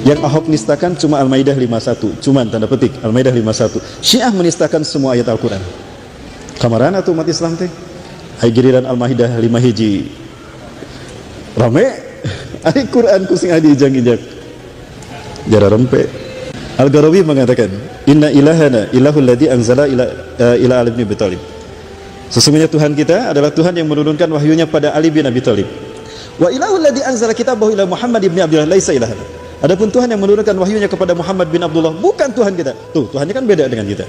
Yang Ahok nistakan cuma Al-Maidah 51, cuman tanda petik Al-Maidah 51. Syiah menistakan semua ayat Al-Quran. Kamaran atau umat Islam teh? Ai giliran Al-Maidah 5 hiji rame, ai Quran kusing adi ijang-ijak jara rempe. Al-Gharawi mengatakan, inna ilahana ilahul ladzi anzala ila Ali bin Abi Thalib. Sesungguhnya Tuhan kita adalah Tuhan yang menurunkan wahyunya pada Ali bin Abi Thalib. Wa ilahul ladzi anzala kitabahu ila Muhammad ibn Abdullah laisa ilahana. Adapun Tuhan yang menurunkan wahyunya kepada Muhammad bin Abdullah bukan Tuhan kita. Tuh, Tuhannya kan beda dengan kita.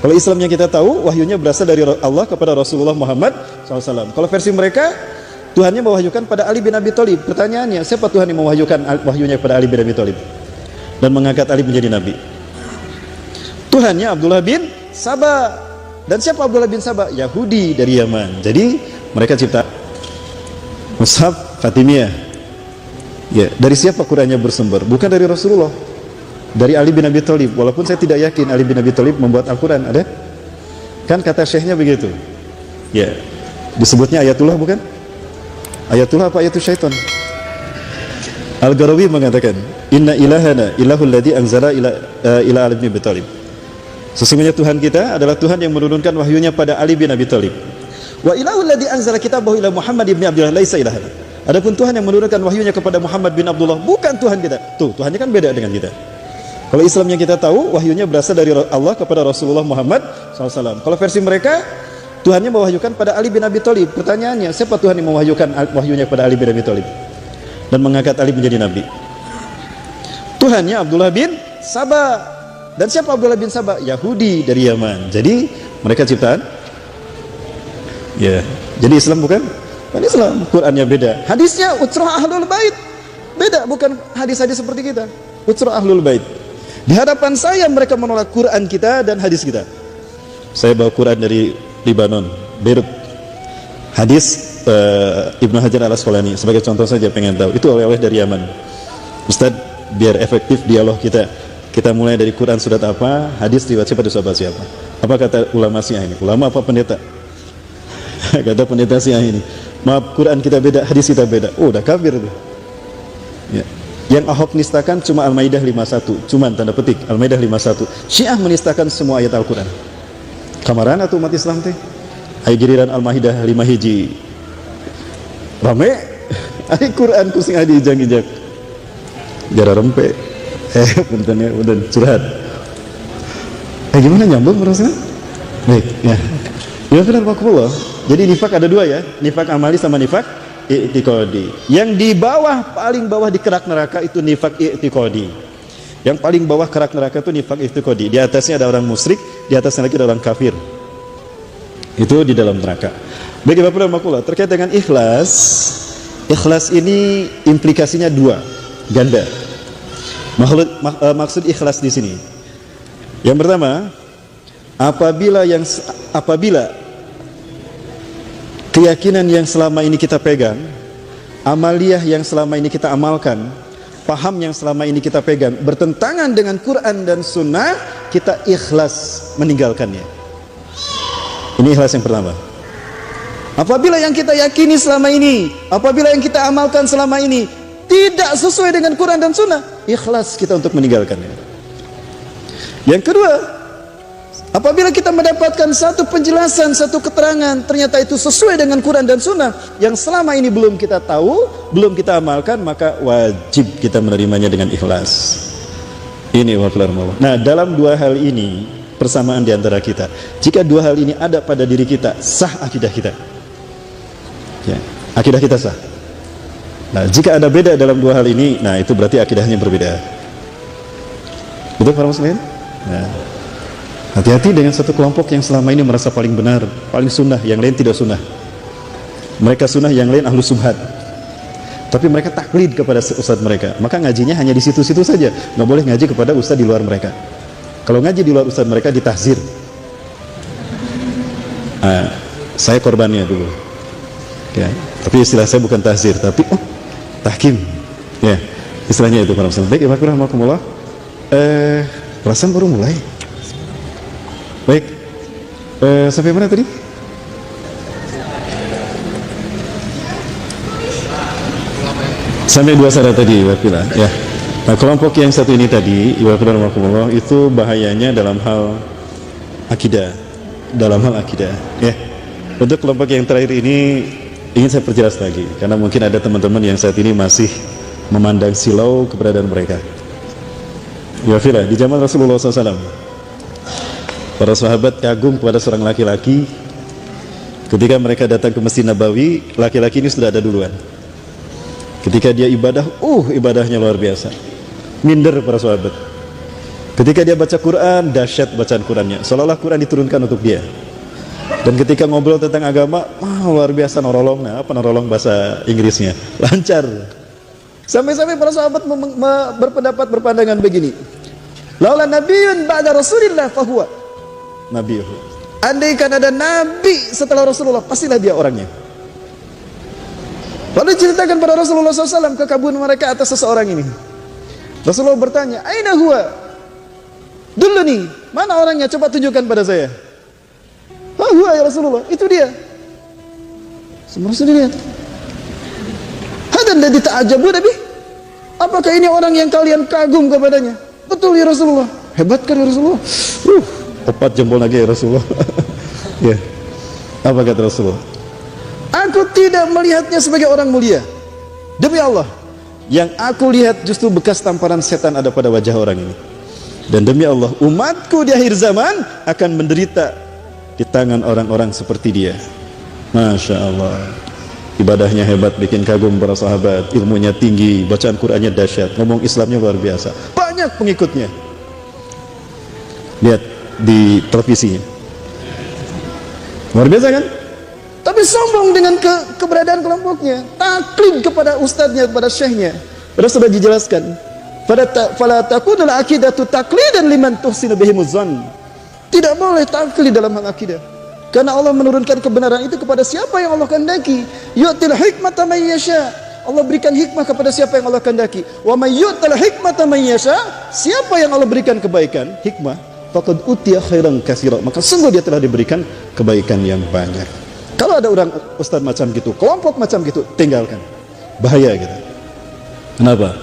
Kalau Islamnya kita tahu, wahyunya berasal dari Allah kepada Rasulullah Muhammad SAW. Kalau versi mereka, Tuhannya mewahyukan pada Ali bin Abi Thalib. Pertanyaannya, siapa Tuhan yang mewahyukan wahyunya kepada Ali bin Abi Thalib dan mengangkat Ali menjadi nabi? Tuhannya Abdullah bin Saba. Dan siapa Abdullah bin Saba? Yahudi dari Yaman. Jadi mereka cipta Mushaf Fatimiyah. Ya, dari siapa Qurannya bersumber? Bukan dari Rasulullah, dari Ali bin Abi Thalib. Walaupun saya tidak yakin Ali bin Abi Thalib membuat Al-Quran. Ada? Kan kata syekhnya begitu. Ya, disebutnya ayatullah bukan? Ayatullah apa ayatul syaitan? Al-Gharawi mengatakan, inna ilahana ilahul ladzi anzala ila Ali bin Abi Thalib. Sesungguhnya Tuhan kita adalah Tuhan yang menurunkan wahyunya pada Ali bin Abi Thalib. Wa ilahul ladzi anzala kitabahu ila Muhammad ibn Abdullah laisa ilahana. Adapun Tuhan yang menurunkan wahyunya kepada Muhammad bin Abdullah bukan Tuhan kita. Tuh, Tuhannya kan beda dengan kita. Kalau Islamnya kita tahu, wahyunya berasal dari Allah kepada Rasulullah Muhammad SAW. Kalau versi mereka, Tuhannya mewahyukan pada Ali bin Abi Thalib. Pertanyaannya, siapa Tuhan yang mewahyukan wahyunya kepada Ali bin Abi Thalib dan mengangkat Ali menjadi nabi? Tuhannya Abdullah bin Saba. Dan siapa Abdullah bin Saba? Yahudi dari Yaman. Jadi mereka ciptaan. Ya, jadi Islam bukan? Kan Islam, Qurannya beda. Hadisnya utsrah ahlul bait. Beda, bukan hadis-hadis seperti kita. Utsrah ahlul bait. Di hadapan saya mereka menolak Quran kita dan hadis kita. Saya bawa Quran dari Libanon, Beirut. Hadis Ibnu Hajar Al-Asqalani sebagai contoh saja, pengen tahu. Itu oleh-oleh dari Yaman. Ustaz, biar efektif dialog kita. Kita mulai dari Quran surat apa, hadis riwayat siapa, sahabat siapa. Apa kata ulama Syiah ini? Ulama apa pendeta? Kata pendeta Syiah ini, maaf, Quran kita beda, hadis kita beda. Oh, udah kafir tuh. Ya. Yang Ahok nistakan cuma Al-Maidah 51, cuman tanda petik Al-Maidah 51. Syiah menistakan semua ayat Al-Quran. Kamaran atau umat Islam teh? Ai giliran Al-Maidah 5 hiji rame, ai Quran kusing adi ijang-ijak jara rempe. Puntennya udah curhat. Gimana nyambung merasa? Baik, ya. Ya benar Pak. Jadi nifak ada dua ya, nifak amali sama nifak i'tiqadi. Yang di bawah, paling bawah di kerak neraka itu nifak i'tiqadi. Yang paling bawah kerak neraka itu nifak i'tiqadi. Di atasnya ada orang musyrik, di atasnya lagi ada orang kafir. Itu di dalam neraka. Baik Bapak dan Makula, terkait dengan ikhlas. Ikhlas ini implikasinya dua, ganda. Maksud ikhlas di sini. Yang pertama, apabila keyakinan yang selama ini kita pegang, amaliyah yang selama ini kita amalkan, paham yang selama ini kita pegang bertentangan dengan Quran dan Sunnah, kita ikhlas meninggalkannya. Ini ikhlas yang pertama. Apabila yang kita yakini selama ini, apabila yang kita amalkan selama ini tidak sesuai dengan Quran dan Sunnah, ikhlas kita untuk meninggalkannya. Yang kedua, apabila kita mendapatkan satu penjelasan, satu keterangan, ternyata itu sesuai dengan Quran dan Sunnah, yang selama ini belum kita tahu, belum kita amalkan, maka wajib kita menerimanya dengan ikhlas. Ini wakil. Nah, dalam dua hal ini, persamaan di antara kita. Jika dua hal ini ada pada diri kita, sah akidah kita. Ya, akidah kita sah. Nah, jika ada beda dalam dua hal ini, nah itu berarti akidahnya berbeda. Betul para muslimin? Nah, hati-hati dengan satu kelompok yang selama ini merasa paling benar, paling sunnah, yang lain tidak sunnah. Mereka sunnah, yang lain ahlu subhat. Tapi mereka taklid kepada ustadz mereka. Maka ngajinya hanya di situ-situ saja. Nggak boleh ngaji kepada ustadz di luar mereka. Kalau ngaji di luar ustadz mereka ditahzir. Nah, saya korbannya dulu. Ya, tapi istilah saya bukan tahzir, tapi tahkim. Ya, istilahnya itu para muslim. Baik, Ibu rahmatullah. Perasaan baru mulai. Baik, sampai mana tadi? Sampai dua syarat tadi, Bapak. Ya. Nah, kelompok yang satu ini tadi, Ibadah itu bahayanya dalam hal akidah, ya. Untuk kelompok yang terakhir ini ingin saya perjelas lagi, karena mungkin ada teman-teman yang saat ini masih memandang silau keberadaan mereka. Ya, Fira, di zaman Rasulullah SAW, para sahabat kagum kepada seorang laki-laki. Ketika mereka datang ke Masjid Nabawi, laki-laki ini sudah ada duluan. Ketika dia ibadah, ibadahnya luar biasa. Minder para sahabat. Ketika dia baca Quran, dahsyat bacaan Qurannya, seolah-olah Quran diturunkan untuk dia. Dan ketika ngobrol tentang agama, luar biasa norolong. Nah, apa norolong bahasa Inggrisnya? Lancar. Sampai-sampai para sahabat berpandangan begini. Laula nabiyyun ba'da Rasulillah fahuwa nabiyuhu. Andaikan ada nabi setelah Rasulullah, pastilah dia orangnya. Lalu diceritakan pada Rasulullah SAW kekaguman mereka atas seseorang ini. Rasulullah bertanya, "Aina huwa? Dulu nih, mana orangnya? Coba tunjukkan pada saya." Huwa ya Rasulullah, itu dia. Semua Rasulullah lihat. Hadan ladzi ta'ajjabu nabi. Apakah ini orang yang kalian kagum kepadanya? Betul ya Rasulullah. Hebat kan ya Rasulullah? Opat jempol lagi ya Rasulullah. Ya. Apa kata Rasulullah? Aku tidak melihatnya sebagai orang mulia. Demi Allah, yang aku lihat justru bekas tamparan setan ada pada wajah orang ini. Dan demi Allah, umatku di akhir zaman akan menderita di tangan orang-orang seperti dia. Masya Allah. Ibadahnya hebat, bikin kagum para sahabat, ilmunya tinggi, bacaan Qur'annya dahsyat, ngomong Islamnya luar biasa, banyak pengikutnya. Lihat di televisinya, luar biasa kan? Tapi sombong dengan keberadaan kelompoknya, taklid kepada ustadznya, kepada syekhnya. Padahal sudah dijelaskan, fala takunul aqidatu taqlidan liman tuhsinu bihimuz zan. Tidak boleh taklid dalam hal akidah, karena Allah menurunkan kebenaran itu kepada siapa yang Allah kehendaki. Yu'til hikmata man yasha. Allah berikan hikmah kepada siapa yang Allah kehendaki. Wa may yu'til hikmata man yasha, siapa yang Allah berikan kebaikan, hikmah, faqad utiya khairan katsira, maka sungguh dia telah diberikan kebaikan yang banyak. Kalau ada orang ustaz macam gitu, kelompok macam gitu, tinggalkan. Bahaya gitu. Kenapa?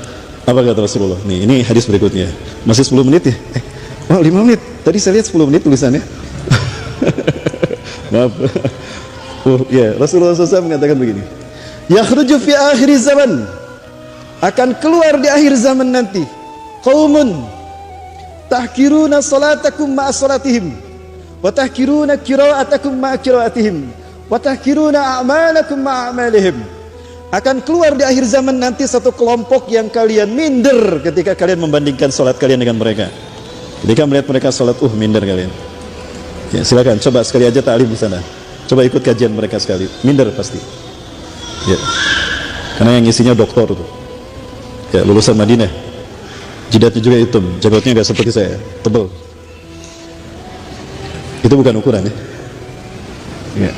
Apa kata Rasulullah? Nih, ini hadis berikutnya. Masih 10 menit ya? 5 menit. Tadi saya lihat 10 menit tulisannya. Maaf. Ya, Rasulullah SAW mengatakan begini. Yakhruju fi akhir zaman. Akan keluar di akhir zaman nanti. Qaumun tahkiruna salatakum ma'a salatihim. Wa tahkiruna qira'atakum ma'a qira'atihim. Wa tahkiruna a'malakum ma'a a'malihim. Akan keluar di akhir zaman nanti satu kelompok yang kalian minder ketika kalian membandingkan salat kalian dengan mereka. Ketika melihat mereka salat, minder kalian. Ya, silakan coba sekali aja ta'lim di sana. Coba ikut kajian mereka sekali. Minder pasti. Ya. Karena yang isinya doktor tuh. Ya, lulusan Madinah. Jidatnya juga hitam, jabatnya enggak seperti saya, tebal. Itu bukan ukuran ya. Ya.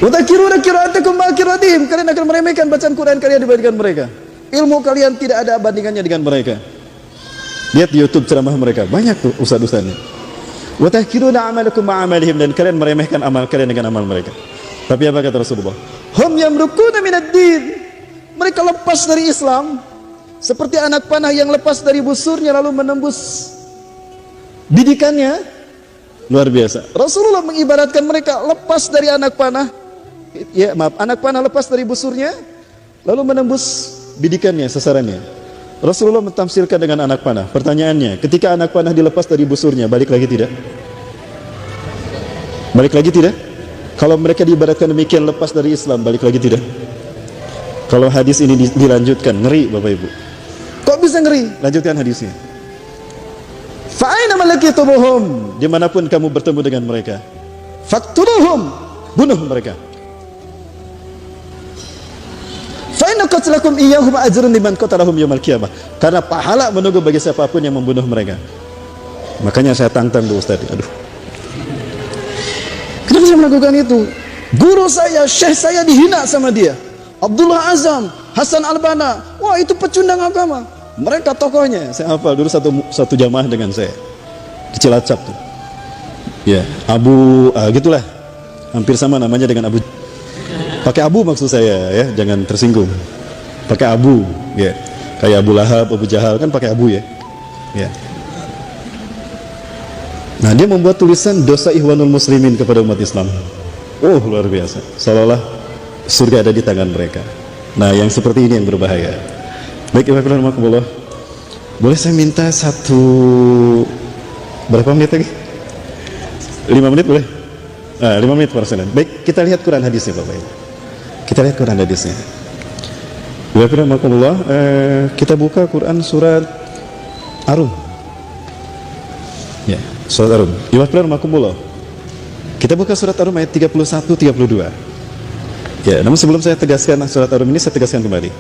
Utakiruna qira'atakum ma'qiratihim, kalian akan meremehkan bacaan Quran kalian dibandingkan mereka. Ilmu kalian tidak ada bandingannya dengan mereka. Lihat di YouTube ceramah mereka, banyak tuh ustaz-ustaznya. Utakiruna amalakum ma'amalihim, dan kalian meremehkan amal kalian dengan amal mereka. Tapi apa kata Rasulullah? Hum yamrukuna minad din. Mereka lepas dari Islam seperti anak panah yang lepas dari busurnya lalu menembus bidikannya. Luar biasa. Rasulullah mengibaratkan mereka lepas dari anak panah. Ya, maaf, anak panah lepas dari busurnya lalu menembus bidikannya, sasarannya. Rasulullah mentafsirkan dengan anak panah. Pertanyaannya, ketika anak panah dilepas dari busurnya, balik lagi tidak? Balik lagi tidak? Kalau mereka diibaratkan demikian, lepas dari Islam, balik lagi tidak? Kalau hadis ini dilanjutkan, ngeri Bapak Ibu. Kok bisa ngeri? Lanjutkan hadisnya. Fa'aina malakituhum, dimanapun kamu bertemu dengan mereka, faqtuluhum, bunuh mereka. Fa'inna qatlakum iyyahum ajrun liman qatalahum yaumil qiyamah, karena pahala menunggu bagi siapapun yang membunuh mereka. Makanya saya tantang tuh Ustaz. Aduh, kenapa saya melakukan itu? Guru saya, syekh saya dihina sama dia, Abdullah Azam, Hasan Albana. Wah, itu pecundang agama. Mereka tokohnya, saya hafal dulu satu jamaah dengan saya di Cilacap tuh. Ya, Abu, gitulah, hampir sama namanya dengan Abu. Pakai Abu maksud saya ya, jangan tersinggung. Pakai Abu, ya. Kayak Abu Lahab, Abu Jahal kan pakai abu ya. Ya. Nah, dia membuat tulisan dosa Ikhwanul Muslimin kepada umat Islam. Oh, luar biasa. Seolah-olah surga ada di tangan mereka. Nah, yang seperti ini yang berbahaya. Baik, Ibu, boleh saya minta berapa menit lagi? 5 menit boleh? 5 menit persenan. Baik, kita lihat Quran hadisnya, Bapak Ibu. Kita lihat Quran hadisnya. Kita buka Quran surat Arum. Ya, surat Arum. Kita buka surat Arum ayat 31-32. Ya, namun sebelum saya tegaskan surat Arum ini, saya tegaskan kembali.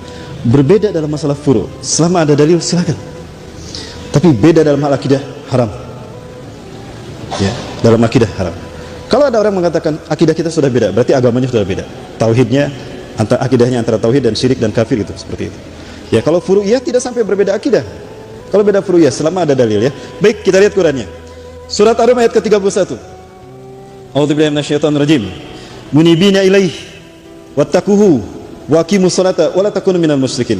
Berbeda dalam masalah furu. Selama ada dalil silakan. Tapi beda dalam hal akidah haram. Ya, dalam akidah haram. Kalau ada orang mengatakan akidah kita sudah beda, berarti agamanya sudah beda. Tauhidnya, akidahnya antara tauhid dan syirik dan kafir itu seperti itu. Ya, kalau furu'iyah tidak sampai berbeda akidah. Kalau beda furu'iyah selama ada dalil ya. Baik, kita lihat Qurannya. Surat Ar-Rum ayat ke-31. A'udzubillahi minasyaitonirrajim. Munibina ilaih wattaquhu wa aqimus sholata wa la takunu minal musyrikin.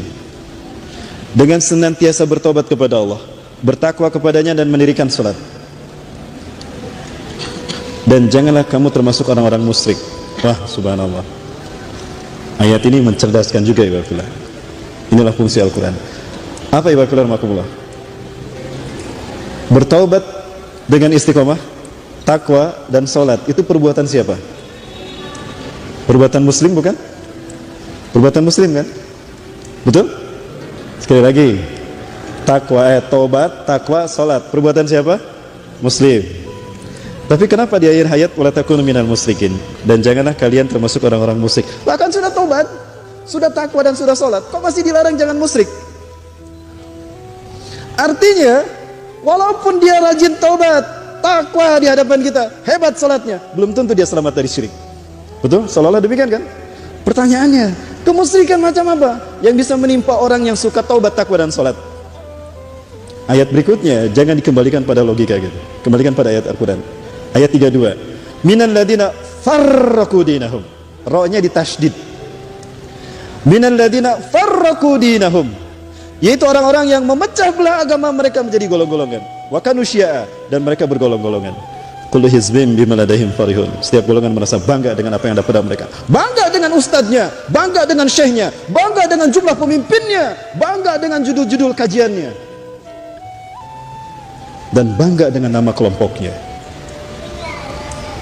Dengan senantiasa bertobat kepada Allah, bertakwa kepadanya dan mendirikan salat. Dan janganlah kamu termasuk orang-orang musyrik. Wah, subhanallah. Ayat ini mencerdaskan juga, Ibu Abdullah. Inilah fungsi Al-Quran. Apa, Ibu Abdullah makumullah? Bertaubat dengan istiqomah, takwa dan salat. Itu perbuatan siapa? Perbuatan muslim bukan? Perbuatan muslim kan? Betul? Sekali lagi. Taubat, takwa, salat. Perbuatan siapa? Muslim. Tapi kenapa di akhir hayat wala takunu minal musyrikin, dan janganlah kalian termasuk orang-orang musyrik? Bahkan sudah taubat, sudah takwa dan sudah salat, kok masih dilarang jangan musyrik? Artinya, walaupun dia rajin taubat, takwa di hadapan kita, hebat salatnya, belum tentu dia selamat dari syirik. Betul? Seolah-olah demikian kan? Pertanyaannya, kemusyrikan macam apa yang bisa menimpa orang yang suka taubat, takwa dan salat? Ayat berikutnya jangan dikembalikan pada logika gitu. Kembalikan pada ayat Al-Quran. Ayat 32. Minal ladina farraqu dinahum. Ra-nya ditasydid. Minal ladina farraqu dinahum. Yaitu orang-orang yang memecah belah agama mereka menjadi golong-golongan. Wa kanu syi'a, dan mereka bergolong-golongan. Kullu hizbin bima ladaihim farihun. Setiap golongan merasa bangga dengan apa yang ada pada mereka. Bangga dengan ustadznya, bangga dengan syekhnya, bangga dengan jumlah pemimpinnya, bangga dengan judul-judul kajiannya, dan bangga dengan nama kelompoknya.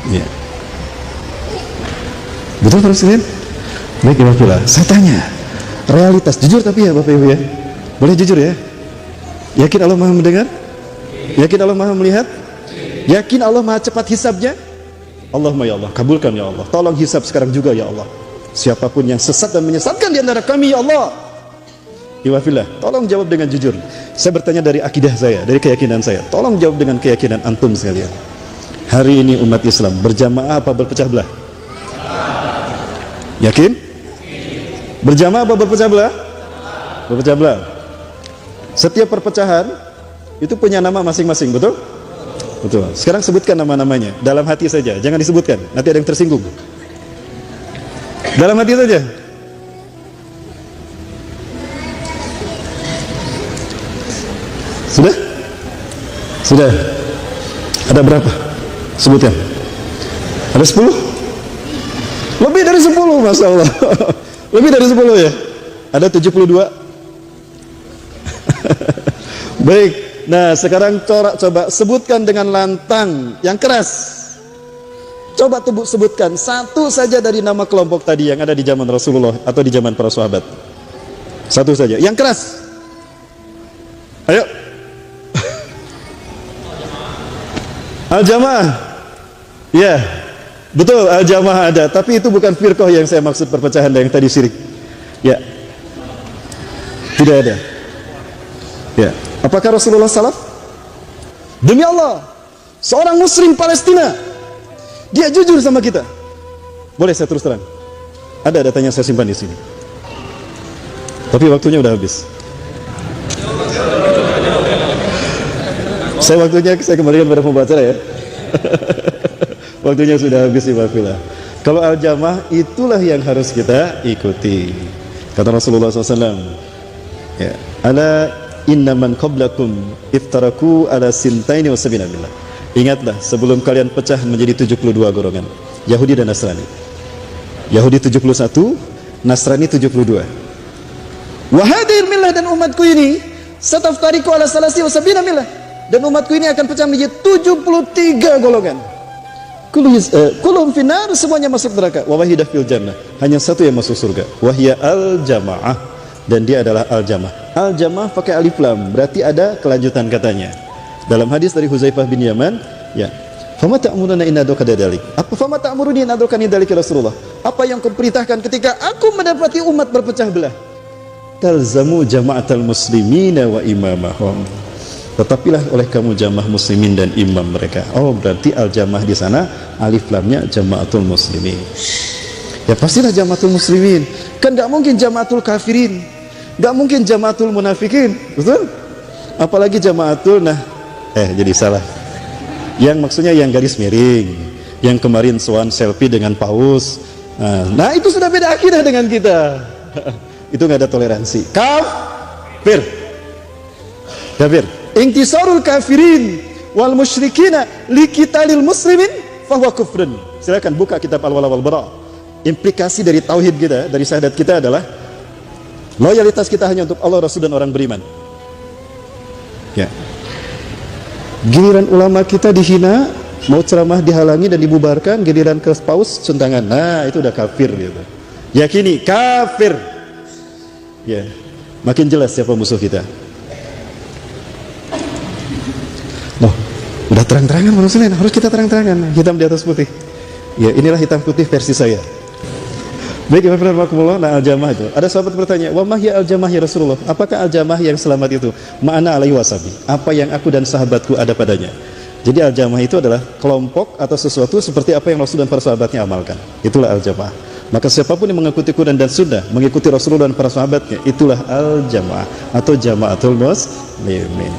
Ya. Betul Pak Presiden? Baik, Ibu Abdullah, saya tanya, realitas, jujur tapi ya Bapak Ibu ya, boleh jujur ya? Yakin Allah Maha mendengar? Yakin Allah Maha melihat? Yakin Allah Maha cepat hisabnya? Allahumma ya Allah, kabulkan ya Allah, tolong hisab sekarang juga ya Allah. Siapapun yang sesat dan menyesatkan di antara kami ya Allah, Ibu Abdullah, tolong jawab dengan jujur. Saya bertanya dari akidah saya, dari keyakinan saya, tolong jawab dengan keyakinan antum sekalian. Hari ini umat Islam berjamaah apa berpecah belah? Yakin? Berjamaah apa berpecah belah? Berpecah belah. Setiap perpecahan itu punya nama masing-masing, betul? Betul. Sekarang sebutkan nama-namanya dalam hati saja, jangan disebutkan, nanti ada yang tersinggung. Dalam hati saja. Sudah? Sudah. Ada berapa? Sebutkan. Ada 10? Lebih dari 10, Masya Allah. Lebih dari 10 ya? Ada 72? Baik. Nah, sekarang coba sebutkan dengan lantang, yang keras. Coba sebutkan satu saja dari nama kelompok tadi yang ada di zaman Rasulullah atau di zaman para sahabat. Satu saja, yang keras. Ayo. Al-Jamaah. Ya, betul, Al-Jamaah ada, tapi itu bukan firqah yang saya maksud perpecahan yang tadi syirik. Ya. Tidak ada. Ya. Apakah Rasulullah salaf? Demi Allah, seorang muslim Palestina, dia jujur sama kita. Boleh saya terus terang? Ada datanya saya simpan di sini. Tapi waktunya udah habis. Saya kembalikan pada pembacara ya. Waktunya sudah habis, Ibadah. Kalau Al-Jamaah itulah yang harus kita ikuti. Kata Rasulullah SAW, Ya, ala inna man qablakum iftaraku ala sintaini wa sabina billah. Ingatlah, sebelum kalian pecah menjadi 72 golongan, Yahudi dan Nasrani. Yahudi 71, Nasrani 72. Wa hadhil millah, dan umatku ini sataftariqu ala salasi wa sabina millah, dan umatku ini akan pecah menjadi 73 golongan. Kulluhum finnar, semuanya masuk neraka. Wa wahidah fil jannah, hanya satu yang masuk surga. Wahya al jamaah, dan dia adalah al jamaah. Al jamaah pakai alif lam, berarti ada kelanjutan katanya. Dalam hadis dari Huzaifah bin Yaman, ya, fama ta'muruna in adrakani dzalik. Apa fama ta'muruni in adrakani dzalik ya Rasulullah? Apa yang kau perintahkan ketika aku mendapati umat berpecah belah? Talzamu jama'atal muslimina wa imamahum. Tetapilah oleh kamu jamaah muslimin dan imam mereka. Oh, berarti al jamaah di sana alif lamnya jama'atul muslimin. Ya pastilah jama'atul muslimin. Kan enggak mungkin jama'atul kafirin. Enggak mungkin jama'atul munafikin. Betul? Apalagi jama'atul jadi salah. Yang maksudnya yang garis miring, yang kemarin soal selfie dengan paus. Nah, itu sudah beda akidah dengan kita. Itu nggak ada toleransi. Kafir. Intisarul kafirin wal musyrikina liqitalil muslimin fahuwa kufrun. Silakan buka kitab Al-Wala wal Bara. Implikasi dari tauhid kita, dari syahadat kita adalah loyalitas kita hanya untuk Allah, Rasul, dan orang beriman. Ya. Giliran ulama kita dihina, mau ceramah dihalangi dan dibubarkan, giliran ke paus centangan. Nah, itu udah kafir gitu. Yakini kafir. Ya. Makin jelas siapa musuh kita. Loh, udah terang-terangan manusia, harus kita terang-terangan, hitam di atas putih. Ya, inilah hitam putih versi saya. Baik, nah al-jamaah itu. Ada sahabat bertanya, wa ma hiya al-jamaah ya Rasulullah? Apakah al-jamaah yang selamat itu? Ma'ana alaihi wasabi. Apa yang aku dan sahabatku ada padanya. Jadi al-jamaah itu adalah kelompok atau sesuatu seperti apa yang Rasul dan para sahabatnya amalkan. Itulah al-jamaah. Maka siapapun yang mengikuti Quran dan Sunnah, mengikuti Rasulullah dan para sahabatnya, itulah al-jamaah atau jamaatul muslimin.